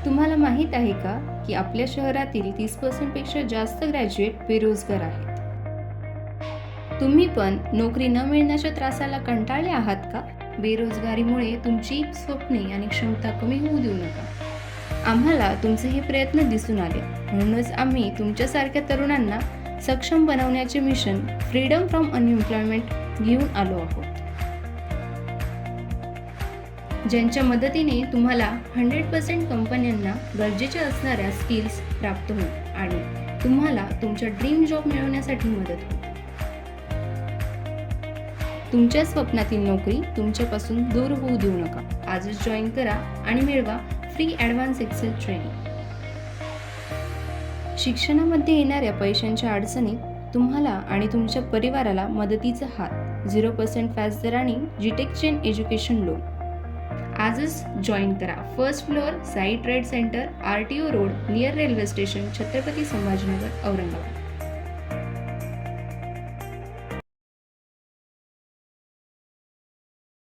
तुम्हाला माहीत आहे का की आपल्या शहरातील 30% पेक्षा जास्त ग्रॅज्युएट बेरोजगार आहेत. तुम्ही पण नोकरी न मिळण्याच्या त्रासाला कंटाळले आहात का? बेरोजगारीमुळे तुमची स्वप्ने आणि क्षमता कमी होऊ देऊ नका. आम्हाला तुमचे हे प्रयत्न दिसून आले, म्हणूनच आम्ही तुमच्यासारख्या तरुणांना सक्षम बनवण्याचे मिशन फ्रीडम फ्रॉम अनएम्प्लॉयमेंट घेऊन आलो आहोत, ज्यांच्या मदतीने तुम्हाला 100% कंपन्यांना गरजेच्या असणाऱ्या स्किल्स प्राप्त होईल आणि तुम्हाला तुमचा ड्रीम जॉब मिळवण्यासाठी मदत होईल. तुमच्या स्वप्नातील नोकरी तुमच्यापासून दूर होऊ देऊ नका. आजच जॉईन करा आणि मिळवा फ्री ॲडव्हान्स एक्सेल ट्रेनिंग. शिक्षणामध्ये येणाऱ्या पैशांच्या अडचणीत तुम्हाला आणि तुमच्या परिवाराला मदतीचा हात. 0% व्याजदराने जीटेक चेन एज्युकेशन लोन. आजच जॉईन करा. First floor, Sai trade centre, RTO road, near railway station, Chhatrapati Sambhajinagar, Aurangabad.